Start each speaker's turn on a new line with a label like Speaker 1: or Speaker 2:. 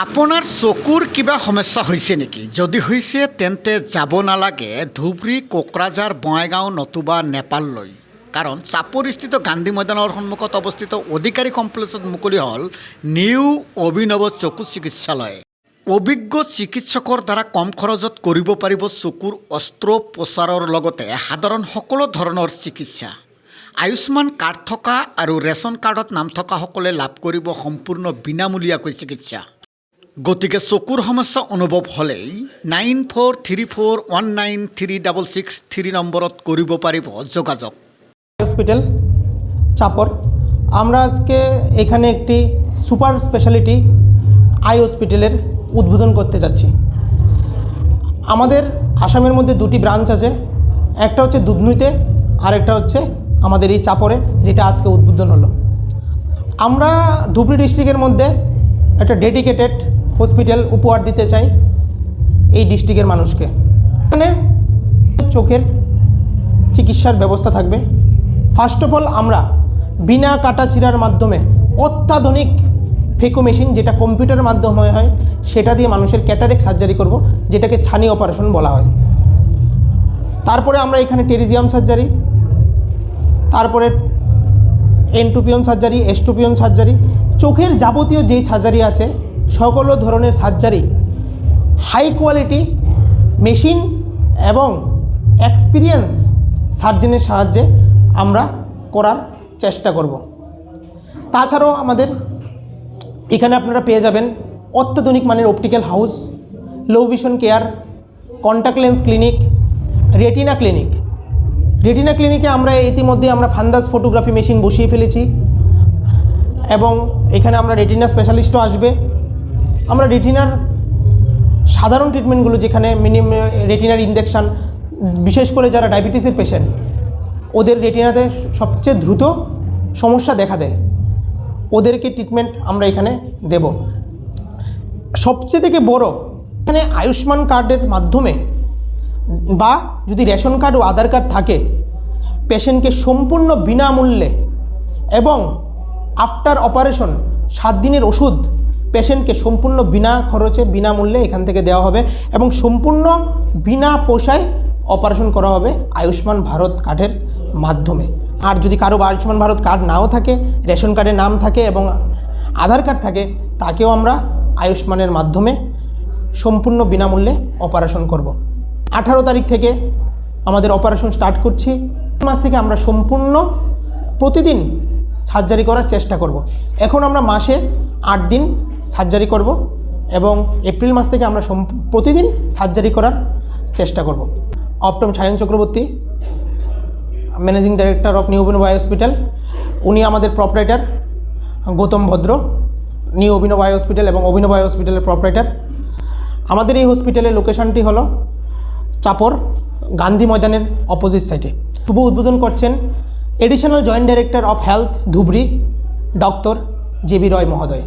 Speaker 1: আপোনাৰ চকুৰ কিবা সমস্যা হৈছে নেকি? যদি হৈছে তেন্তে যাব নালাগে ধুবুৰী, কোকৰাঝাৰ, বঙাইগাঁও নতুবা নেপাললৈ। কাৰণ চাপৰিস্থিত গান্ধী ময়দানৰ সন্মুখত অৱস্থিত অধিকাৰী কমপ্লেক্সত মুকলি হ'ল নিউ অভিনৱ চকু চিকিৎসালয়। অভিজ্ঞ চিকিৎসকৰ দ্বাৰা কম খৰচত কৰিব পাৰিব চকুৰ অস্ত্ৰোপচাৰৰ লগতে সাধাৰণ সকলো ধৰণৰ চিকিৎসা। আয়ুষ্মান কাৰ্ড থকা আৰু ৰেচন কাৰ্ডত নাম থকাসকলে লাভ কৰিব সম্পূৰ্ণ বিনামূলীয়াকৈ চিকিৎসা। গতিকে চকুৰ সমস্যা অনুভৱ হ'লেই 9434193663 নম্বৰত কৰিব পাৰিব যোগাযোগ।
Speaker 2: হসপিটাল চাপর আমরা আজকে এখানে একটি সুপার স্পেশালিটি আই হসপিটালের উদ্বোধন করতে যাচ্ছি। আমাদের আসামের মধ্যে দুটি ব্রাঞ্চ আছে, একটা হচ্ছে দুধনুইতে আর একটা হচ্ছে আমাদের এই চাপরে, যেটা আজকে উদ্বোধন হলো। আমরা ধুবড়ী ডিস্ট্রিক্টের মধ্যে একটা ডেডিকেটেড হসপিটাল উপহার দিতে চাই এই ডিস্ট্রিক্টের মানুষকে। এখানে চোখের চিকিৎসার ব্যবস্থা থাকবে। ফার্স্ট অফ অল আমরা বিনা কাটাছিড়ার মাধ্যমে অত্যাধুনিক ফেকো মেশিন, যেটা কম্পিউটারের মাধ্যমে হয়, সেটা দিয়ে মানুষের ক্যাটারেক্ট সার্জারি করব, যেটাকে ছানি অপারেশন বলা হয়। তারপরে আমরা এখানে টেরিজিয়াম সার্জারি, তারপরে এনটুপিয়ন সার্জারি, এস্টুপিয়ন সার্জারি, চোখের যাবতীয় যেই সার্জারি আছে সকল ধরনের সার্জারি হাই কোয়ালিটি মেশিন এবং এক্সপিরিয়েন্স সার্জনের সাহায্যে আমরা করার চেষ্টা করব। তাছাড়াও আমাদের এখানে আপনারা পেয়ে যাবেন অত্যাধুনিক মানের optical house, low vision care, contact lens clinic, retina clinic. Retina ক্লিনিকে আমরা ইতিমধ্যে ফান্দাস ফটোগ্রাফি মেশিন বসিয়ে ফেলেছি এবং এখানে আমরা রেটিনা স্পেশালিস্টও আসবে। আমরা রেটিনার সাধারণ ট্রিটমেন্টগুলো, যেখানে রেটিনার ইনজেকশান, বিশেষ করে যারা ডায়াবেটিসের পেশেন্ট, ওদের রেটিনাতে সবচেয়ে দ্রুত সমস্যা দেখা দেয়, ওদেরকে ট্রিটমেন্ট আমরা এখানে দেব। সবচেয়ে থেকে বড়, এখানে আয়ুষ্মান কার্ডের মাধ্যমে বা যদি রেশন কার্ড ও আধার কার্ড থাকে, পেশেন্টকে সম্পূর্ণ বিনামূল্যে এবং আফটার অপারেশন 7 দিনের ওষুধ পেশেন্টকে সম্পূর্ণ বিনা খরচে বিনামূল্যে এখান থেকে দেওয়া হবে এবং সম্পূর্ণ বিনা পয়সায় অপারেশন করা হবে আয়ুষ্মান ভারত কার্ডের মাধ্যমে। আর যদি কারো আয়ুষ্মান ভারত কার্ড নাও থাকে, রেশন কার্ডে নাম থাকে এবং আধার কার্ড থাকে, তাকেও আমরা আয়ুষ্মানের মাধ্যমে সম্পূর্ণ বিনামূল্যে অপারেশন করব। 18 তারিখ থেকে আমাদের অপারেশন স্টার্ট করছি। মাস থেকে আমরা সম্পূর্ণ প্রতিদিন সার্জারি করার চেষ্টা করব। এখন আমরা মাসে 8 দিন সার্জারি করব এবং এপ্রিল মাস থেকে আমরা প্রতিদিন সার্জারি করার চেষ্টা করব। Optom Sayan Chakraborty, managing director of new Abhinav eye hospital, উনি আমাদের প্রপারেটর গৌতম ভদ্র, নিউ অভিনব আই হসপিটাল এবং অভিনব আই হসপিটালের প্রপারেটর। আমাদের এই হসপিটালের লোকেশনটি হলো চাপর, গান্ধী ময়দানের অপোজিট সাইডে। শুভ উদ্বোধন করছেন additional joint director of health Dhubri, doctor J B Roy মহোদয়।